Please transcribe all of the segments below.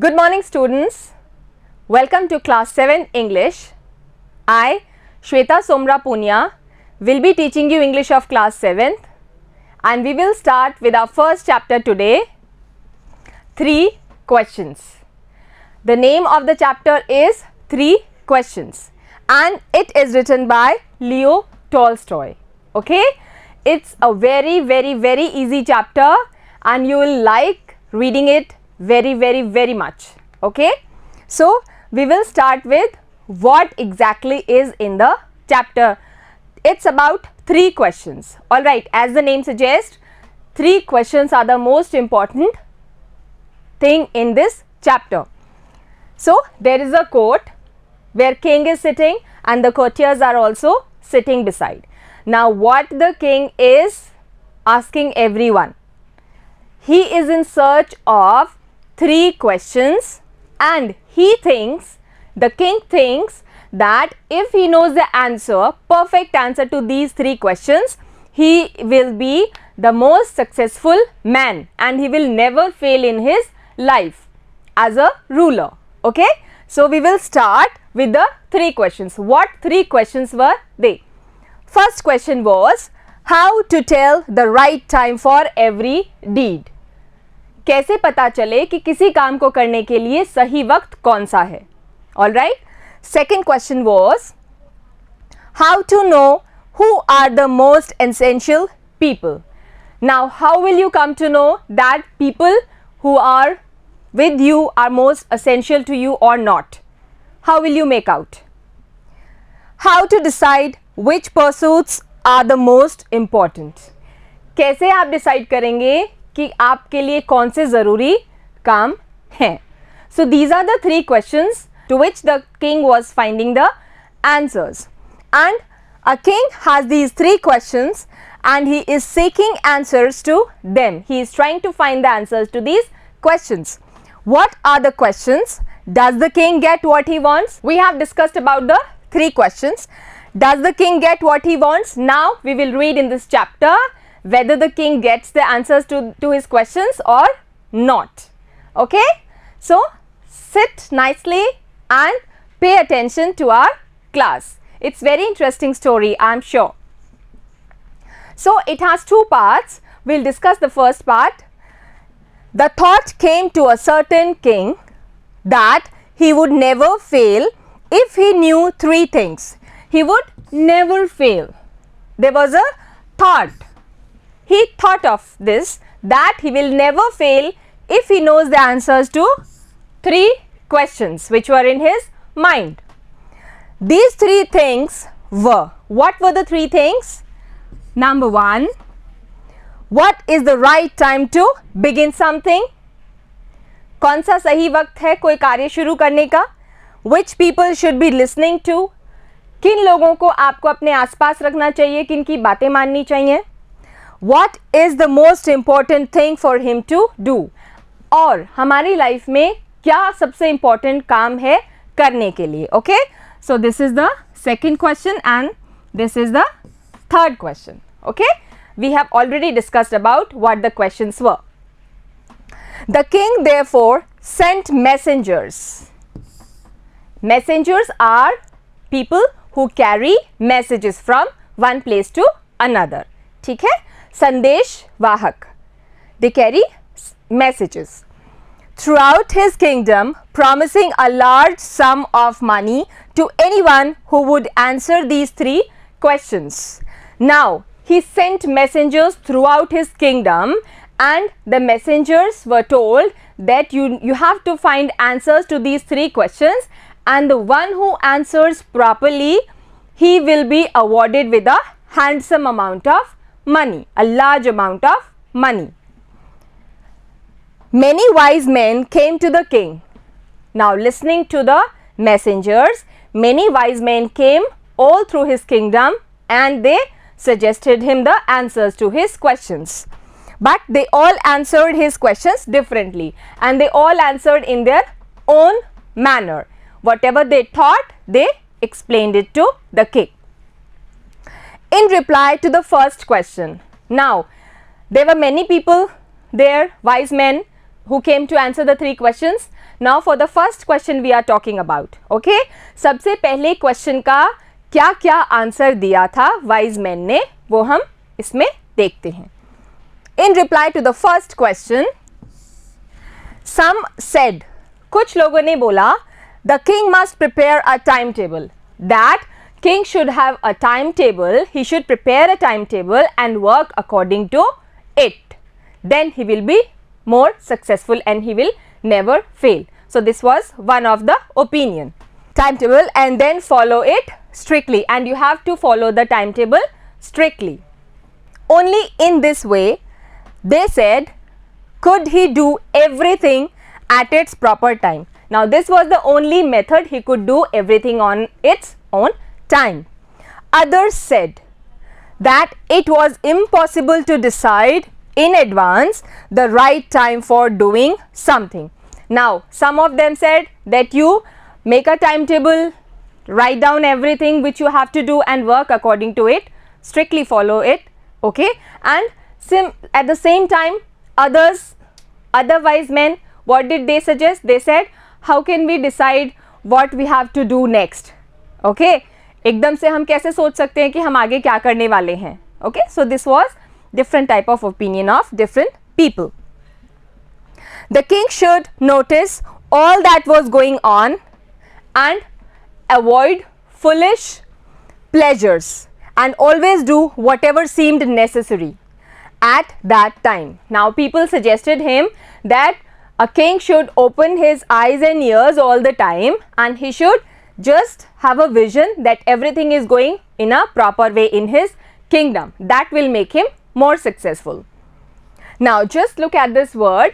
Good morning students. Welcome to class 7 English. I, Shweta Somra Punya, will be teaching you English of class 7th and we will start with our first chapter today, 3 questions. The name of the chapter is 3 questions and it is written by Leo Tolstoy. Okay, it's a very easy chapter and you will like reading it very much. Okay, so we will start with what exactly is in the chapter. It's about 3 questions. All right, as the name suggests, 3 questions are the most important thing in this chapter. So there is a court where king is sitting and the courtiers are also sitting beside. Now what the king is asking everyone, he is in search of 3 questions and the king thinks that if he knows the answer, perfect answer to these 3 questions, he will be the most successful man and he will never fail in his life as a ruler. Okay, so we will start with the 3 questions. What 3 questions were they? First question was how to tell the right time for every deed. कैसे पता चले कि किसी काम को करने के लिए सही वक्त कौन सा है. All right. Second question was how to know who are the most essential people. Now how will you come to know that people who are with you are most essential to you or not? How will you make out? How to decide which pursuits are the most important. कैसे आप decide करेंगे कि आपके लिए कौन से ज़रूरी काम हैं. So these are the 3 questions to which the king was finding the answers. And a king has these 3 questions and he is seeking answers to them. He is trying to find the answers to these questions. What are the questions? Does the king get what he wants? We have discussed about the 3 questions. Does the king get what he wants? Now we will read in this chapter whether the king gets the answers to his questions or not. Okay, so sit nicely and pay attention to our class. It's very interesting story, I'm sure. So it has 2 parts. We'll discuss the first part. The thought came to a certain king that he would never fail if he knew 3 things. He would never fail. There was a thought. He thought of this, that he will never fail if he knows the answers to 3 questions which were in his mind. These 3 things were, what were the 3 things? Number 1, what is the right time to begin something? कौन सा सही वक्त है कोई कार्य शुरू करने का? Which people should be listening to? किन लोगों को आपको अपने आसपास रखना चाहिए, किन की बातें माननी चाहिए? What is the most important thing for him to do? और हमारी लाइफ में क्या सबसे important काम है करने के लिए? Okay, so this is the second question and this is the third question. Okay, we have already discussed about what the questions were. The king therefore sent messengers. Messengers are people who carry messages from one place to another. ठीक है, संदेश वाहक. They carry messages throughout his kingdom, promising a large sum of money to anyone who would answer these 3 questions. Now he sent messengers throughout his kingdom and the messengers were told that you have to find answers to these 3 questions and the one who answers properly, he will be awarded with a handsome amount of money, a large amount of money. Many wise men came to the king. Now listening to the messengers, many wise men came all through his kingdom and they suggested him the answers to his questions. But they all answered his questions differently and they all answered in their own manner. Whatever they thought, they explained it to the king. In reply to the first question, now there were many people there, wise men, who came to answer the 3 questions. Now for the first question we are talking about. Okay, सबसे पहले question का क्या क्या answer दिया था wise man ने, वो हम इसमें देखते हैं. In reply to the first question, some said, कुछ लोगों ने बोला, the king must prepare a timetable. That king should have a timetable. He should prepare a timetable and work according to it. Then he will be more successful and he will never fail. So this was one of the opinion. Timetable, and then follow it strictly, and you have to follow the timetable strictly. Only in this way, they said, could he do everything at its proper time. Now this was the only method he could do everything on its own time. Others said that it was impossible to decide in advance the right time for doing something. Now some of them said that you make a timetable, write down everything which you have to do and work according to it, strictly follow it, okay. And at the same time, other wise men, what did they suggest? They said, how can we decide what we have to do next? Okay, एकदम से हम कैसे सोच सकते हैं कि हम आगे क्या करने वाले हैं? Okay, so this was different type of opinion of different people. The king should notice all that was going on and avoid foolish pleasures and always do whatever seemed necessary at that time. Now people suggested him that a king should open his eyes and ears all the time, and he should just have a vision that everything is going in a proper way in his kingdom. That will make him more successful. Now just look at this word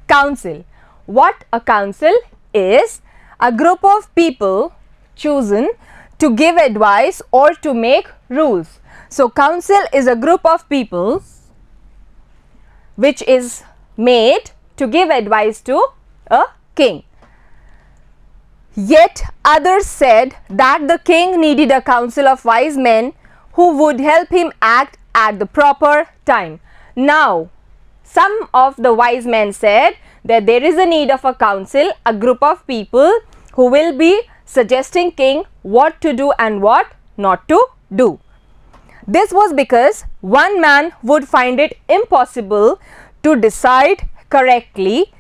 council. What a council is: a group of people chosen to give advice or to make rules. So council is a group of people which is made to give advice to a king. Yet others said that the king needed a council of wise men who would help him act at the proper time. Now some of the wise men said that there is a need of a council, a group of people who will be suggesting king what to do and what not to do. This was because one man would find it impossible to decide correctly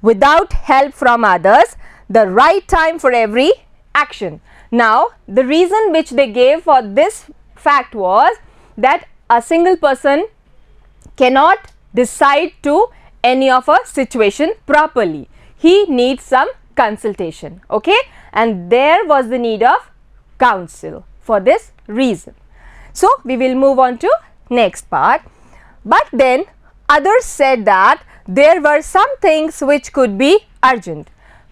without help from others the right time for every action. Now the reason which they gave for this fact was that a single person cannot decide to any of a situation properly. He needs some consultation, okay, and there was the need of counsel for this reason. So we will move on to next part. But then others said that there were some things which could be urgent.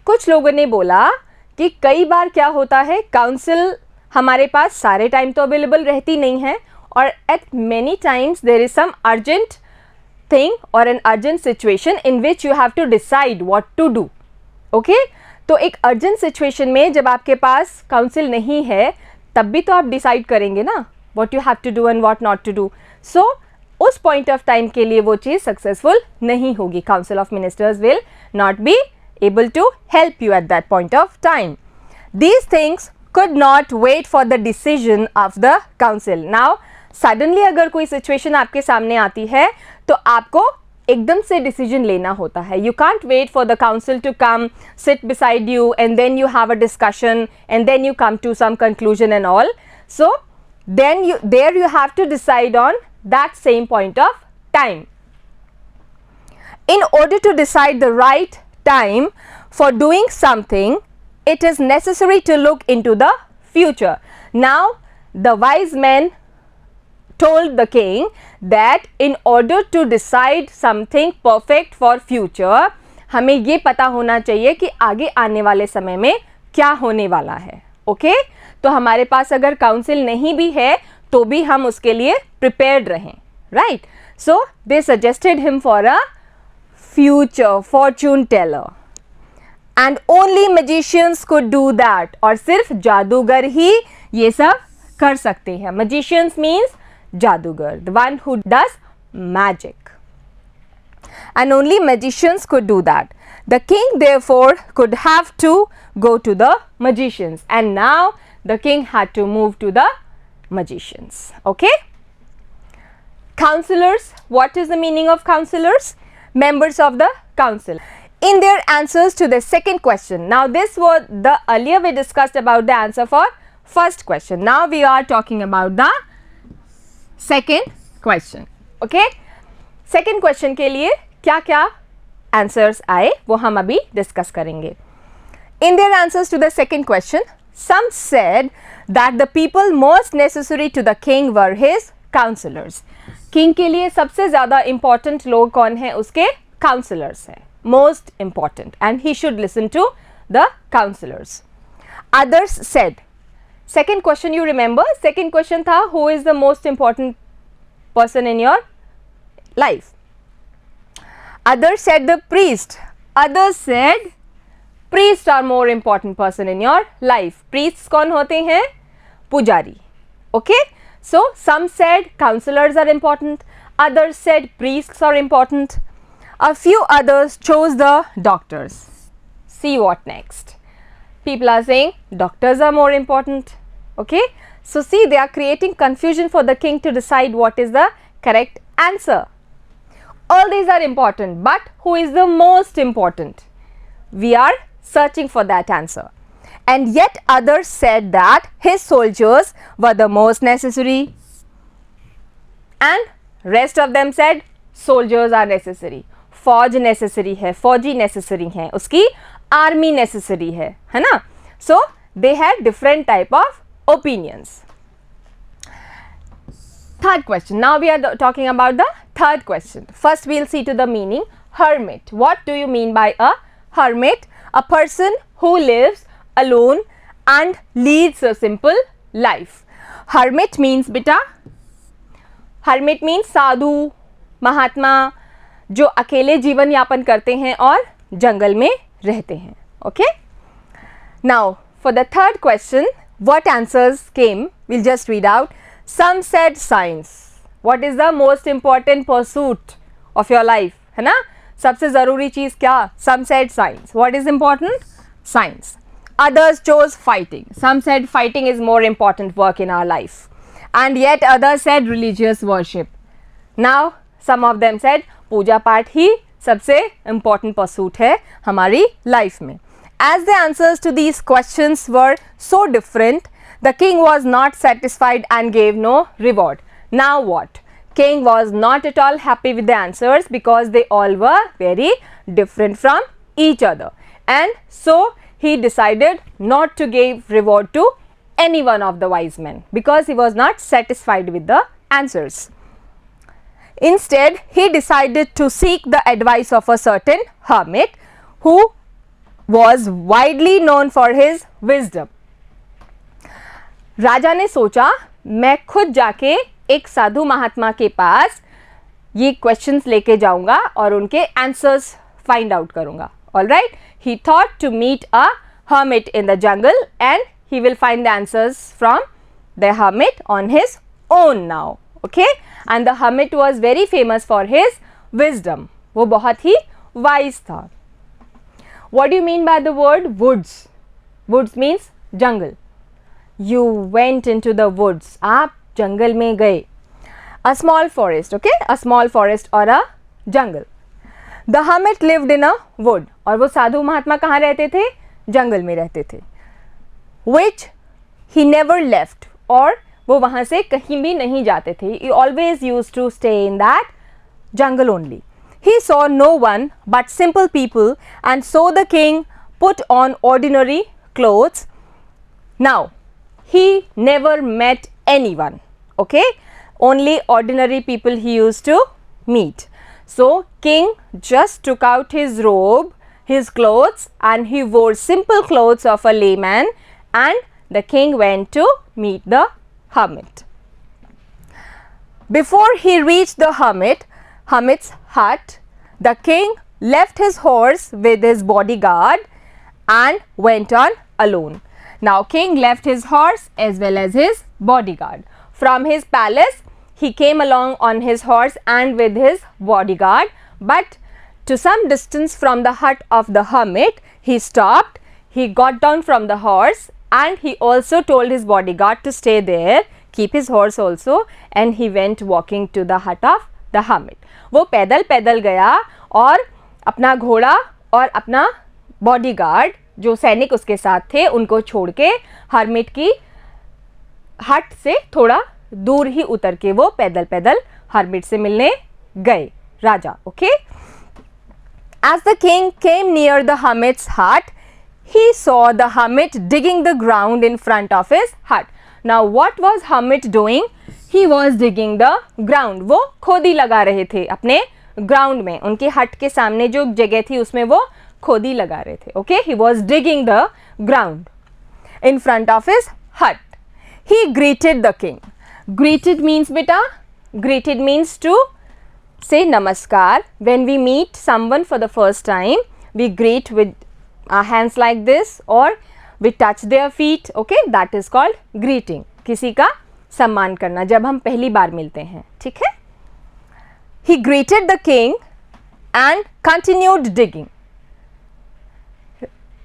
कुछ लोगों ने बोला कि कई बार क्या होता है, council हमारे पास सारे टाइम तो अवेलेबल रहती नहीं है, और at many times there is some urgent thing or an urgent situation in which you have to decide what to do. Okay, तो एक अर्जेंट सिचुएशन में जब आपके पास काउंसिल नहीं है तब भी तो आप डिसाइड करेंगे ना what you have to do and what not to do. So उस पॉइंट ऑफ टाइम के लिए वो चीज़ सक्सेसफुल नहीं होगी. Council of ministers will not be able to help you at that point of time. These things could not wait for the decision of the council. Now suddenly अगर कोई situation आपके सामने आती है तो आपको एकदम से decision लेना होता है. You can't wait for the council to come, sit beside you, and then you have a discussion, and then you come to some conclusion and all. So then you have to decide on that same point of time. In order to decide the right time for doing something, it is necessary to look into the future. Now the wise men told the king that in order to decide something perfect for future, हमें ये पता होना चाहिए कि आगे आने वाले समय में क्या होने वाला है. ओके, तो हमारे पास अगर काउंसिल नहीं भी है तो भी हम उसके लिए प्रिपेयर्ड रहें. Right, so they suggested him for a future fortune teller, and only magicians could do that. और सिर्फ जादूगर ही ये सब कर सकते हैं. मैजिशियंस मीन्स जादूगर, the one who does magic. and only magicians could do that. The king therefore could have to go to the magicians, and now the king had to move to the magicians. Okay. Counselors. What is the meaning of counselors? Members of the council. In their answers to the second question. Now this was the earlier we discussed about the answer for first question. Now we are talking about the second question. Okay. Second question के लिए क्या क्या answers आए वो हम अभी discuss करेंगे. In their answers to the second question, some said that the people most necessary to the king were his counselors. King के लिए सबसे ज़्यादा important लोग कौन हैं? उसके counselors हैं. Most important, and he should listen to the counselors. Others said, second question you remember, second question था who is the most important person in your life? Others said the priest. Others said priests are more important person in your life. Priests कौन होते हैं? पुजारी. Okay. So some said counselors are important. Others said priests are important. A few others chose the doctors. See what next. People are saying doctors are more important. Okay. So see, they are creating confusion for the king to decide what is the correct answer. All these are important, but who is the most important? We are searching for that answer. And yet others said that his soldiers were the most necessary, and rest of them said soldiers are necessary. फौज necessary है, फौजी necessary है, उसकी army necessary है ना? So they had different type of opinions. Third question. Now we are talking about the third question. First we'll see to the meaning. Hermit. What do you mean by a hermit? A person who lives alone and leads a simple life. Hermit means beta, hermit means साधु, महात्मा, जो अकेले जीवन यापन करते हैं और जंगल में रहते हैं. Okay. Now for the third question, what answers came? We'll just read out. Some said science. What is the most important pursuit of your life? है ना? सबसे ज़रूरी चीज़ क्या? Some said science. What is important? Science. Others chose fighting. Some said fighting is more important work in our life. And yet others said religious worship. Now some of them said पूजा पाठ ही सबसे important pursuit है हमारी life में. As the answers to these questions were so different, the king was not satisfied and gave no reward. Now what? King was not at all happy with the answers because they all were very different from each other, and so he decided not to give reward to any one of the wise men because he was not satisfied with the answers. Instead, he decided to seek the advice of a certain hermit who was widely known for his wisdom. राजा ने सोचा मैं खुद जाके एक साधु महात्मा के पास ये questions लेके जाऊंगा और उनके आंसर्स फाइंड आउट करूंगा. Alright, he thought to meet a hermit in the jungle and he will find the answers from the hermit on his own now. Okay, and the hermit was very famous for his wisdom. वो बहुत ही wise था. What do you mean by the word woods? Woods means jungle. You went into the woods. आप जंगल में गए. A small forest. Okay, a small forest or a jungle. The hermit lived in a wood. और वो साधु महात्मा कहाँ रहते थे? जंगल में रहते थे. Which he never left. और वो वहाँ से कहीं भी नहीं जाते थे. He always used to stay in that jungle only. He saw no one but simple people, and so the king put on ordinary clothes. Now, he never met anyone. Okay, only ordinary people he used to meet. So, king just took out his robe, his clothes, and he wore simple clothes of a layman, and the king went to meet the hermit. Before he reached the hermit's hut, the king left his horse with his bodyguard and went on alone. Now, king left his horse as well as his bodyguard. From his palace, he came along on his horse and with his bodyguard, but To some distance from the hut of the hermit, he stopped, he got down from the horse and he also told his bodyguard to stay there, keep his horse also, and he went walking to the hut of the hermit. वो पैदल पैदल गया और अपना घोड़ा और अपना bodyguard जो सैनिक उसके साथ थे उनको छोड़ के हर्मिट की हट से थोड़ा दूर ही उतर के वो पैदल पैदल हर्मिट से मिलने गए राजा. Okay. As the king came near the hermit's hut, he saw the hermit digging the ground in front of his hut. Now what was hermit doing? He was digging the ground. वो खोदी लगा रहे थे अपने ground में. उनके हट के सामने जो जगह थी उसमें वो खोदी लगा रहे थे. Okay, he was digging the ground in front of his hut. He greeted the king. Greeted means beta, greeted means to say namaskar. When we meet someone for the first time, we greet with our hands like this or we touch their feet. Okay, that is called greeting. किसी का सम्मान करना जब हम पहली बार मिलते हैं. ठीक है. He greeted the king and continued digging.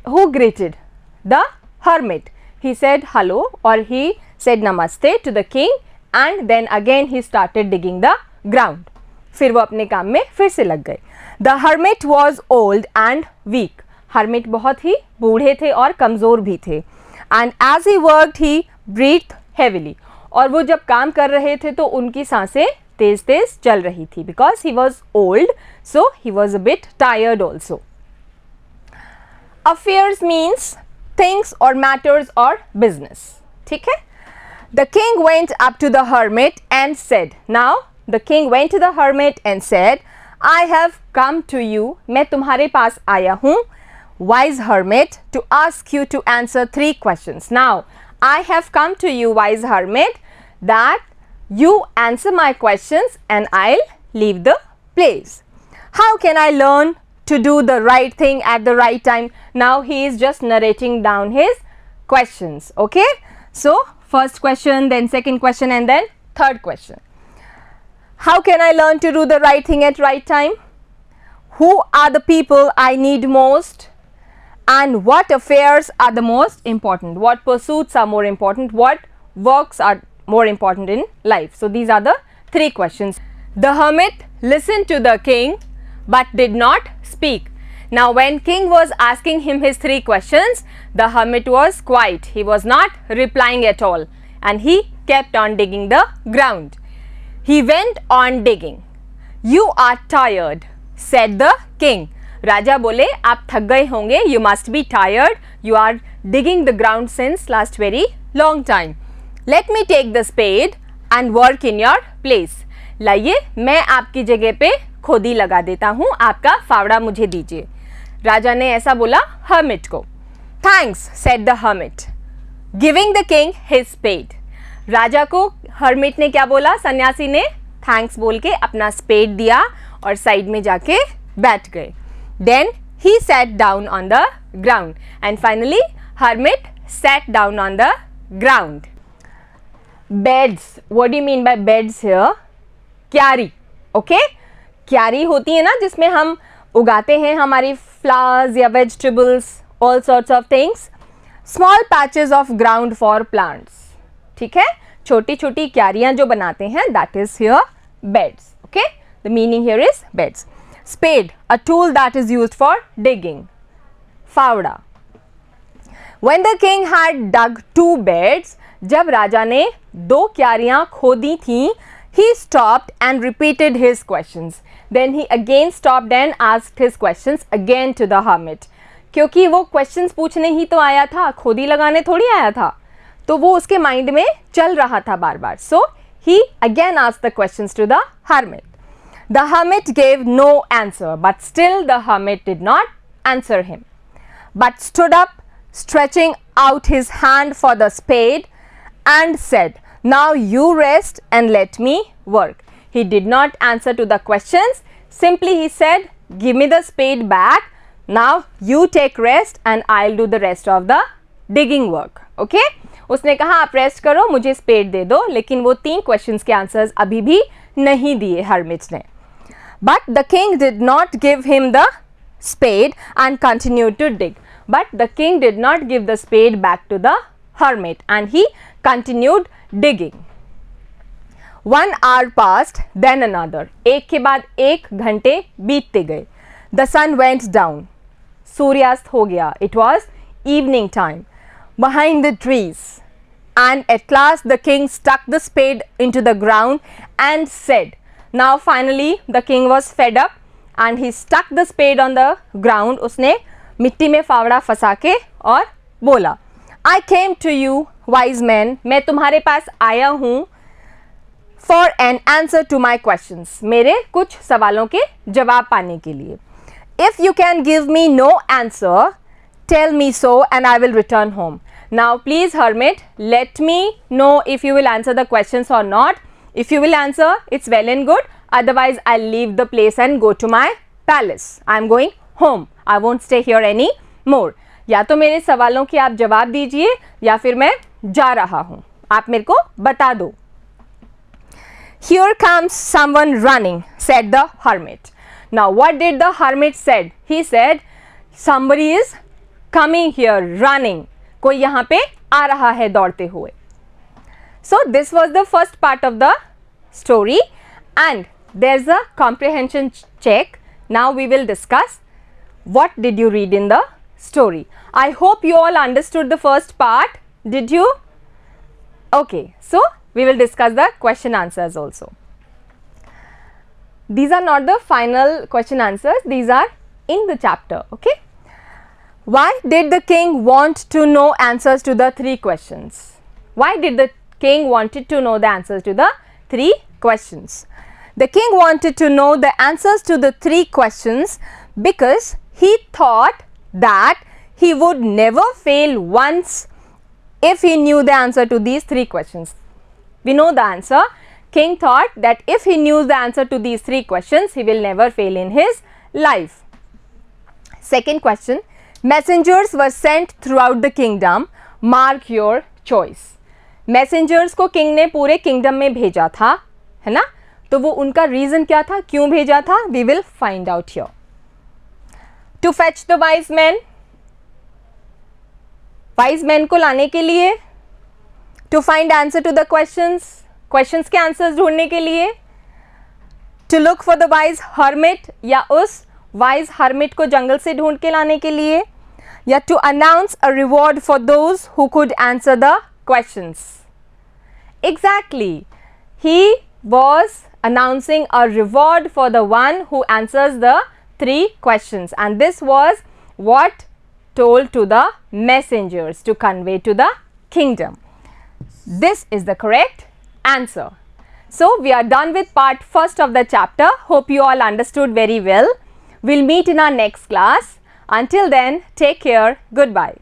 Who greeted? The hermit. He said hello or he said namaste to the king and then again he started digging the ground. फिर वो अपने काम में फिर से लग गए. The hermit was old and weak. hermit बहुत ही बूढ़े थे और कमज़ोर भी थे. And as he worked he breathed heavily. और वो जब काम कर रहे थे तो उनकी सांसें तेज तेज चल रही थी because he was old, so he was a bit tired also. Affairs means things or matters or business. ठीक है. The king went up to the hermit and said, now the king went to the hermit and said, I have come to you, मैं तुम्हारे पास आया हूँ, wise hermit, to ask you to answer 3 questions. Now, I have come to you, wise hermit, that you answer my questions and I'll leave the place. How can I learn to do the right thing at the right time? Now, he is just narrating down his questions. Okay? So, first question, then second question and then third question. How can I learn to do the right thing at right time? Who are the people I need most? And what affairs are the most important? What pursuits are more important? What works are more important in life? So these are the 3 questions. The hermit listened to the king but did not speak. Now when king was asking him his 3 questions, the hermit was quiet. He was not replying at all and he kept on digging the ground. He went on digging. You are tired, said the king. राजा बोले आप थक गए होंगे. You must be tired. You are digging the ground since last very long time. Let me take the spade and work in your place. लाइए मैं आपकी जगह पे खोदी लगा देता हूँ. आपका फावड़ा मुझे दीजिए. राजा ने ऐसा बोला hermit को. Thanks, said the hermit, giving the king his spade. राजा को hermit ने क्या बोला? सन्यासी ने thanks बोल के अपना spade दिया और साइड में जाके बैठ गए. Then he sat down on the ground and finally hermit sat down on the ground. Beds. What do you mean by beds here? क्यारी. Okay? क्यारी होती है ना जिसमें हम उगाते हैं हमारी flowers या vegetables, all sorts of things. Small patches of ground for plants. ठीक है. छोटी छोटी क्यारियां जो बनाते हैं that is here beds. Okay? The meaning here is beds. Spade, a tool that is used for digging. फावड़ा. When the king had dug 2 beds, जब राजा ने 2 क्यारियां खोदी थीं, he stopped and repeated his questions. Then he again stopped and asked his questions again to the hermit. क्योंकि वो questions पूछने ही तो आया था, खोदी लगाने थोड़ी आया था, तो वो उसके माइंड में चल रहा था बार बार. So he again asked the questions to the hermit. The hermit gave no answer, but still the hermit did not answer him, but stood up, stretching out his hand for the spade and said, now you rest and let me work. He did not answer to the questions. Simply he said, give me the spade back. Now you take rest and I'll do the rest of the digging work. Okay? उसने कहा आप rest करो, मुझे spade दे दो, लेकिन वो 3 questions के answers अभी भी नहीं दिए हर्मिट ने. But the king did not give him the spade and continued to dig. But the king did not give the spade back to the hermit and he continued digging. 1 hour passed, then another. एक के बाद एक घंटे बीतते गए. The sun went down. सूर्यास्त हो गया. It was evening time. Behind the trees. And at last the king stuck the spade into the ground and said, now finally the king was fed up and he stuck the spade on the ground. उसने मिट्टी में फावड़ा फंसा के और बोला, I came to you, wise men, मैं तुम्हारे पास आया हूँ for an answer to my questions, मेरे कुछ सवालों के जवाब पाने के लिए. If you can give me no answer, tell me so and I will return home. Now please hermit, let me know if you will answer the questions or not. If you will answer, it's well and good. Otherwise, I'll leave the place and go to my palace. I'm going home. I won't stay here any more. या तो मेरे सवालों के आप जवाब दीजिए या फिर मैं जा रहा हूँ. आप मेरे को बता दो. Here comes someone running, said the hermit. Now what did the hermit said? He said, somebody is coming here running. कोई यहाँ पे आ रहा है दौड़ते हुए. So this was the first part of the story and there's a comprehension check. Now we will discuss what did you read in the story. I hope you all understood the first part. Did you? Okay, so we will discuss the question answers also. These are not the final question answers, these are in the chapter, okay. Why did the king want to know answers to the 3 questions? Why did the king wanted to know the answers to the 3 questions? The king wanted to know the answers to the 3 questions because he thought that he would never fail once if he knew the answer to these 3 questions. We know the answer. King thought that if he knew the answer to these 3 questions, he will never fail in his life. Second question, messengers were sent throughout the kingdom. Mark your choice. Messengers को king ने पूरे kingdom में भेजा था, है ना? तो वो उनका reason क्या था? क्यों भेजा था? We will find out here. To fetch the wise men. Wise men को लाने के लिए. To find answer to the questions. Questions के answers ढूंढने के लिए. To look for the wise hermit या उस wise hermit को जंगल से ढूंढ के लाने के लिए. या to announce a reward for those who could answer the questions. Exactly. He was announcing a reward for the one who answers the 3 questions and this was what told to the messengers to convey to the kingdom. This is the correct answer. So we are done with part 1st of the chapter. Hope you all understood very well. We'll meet in our next class. Until then, take care. Goodbye.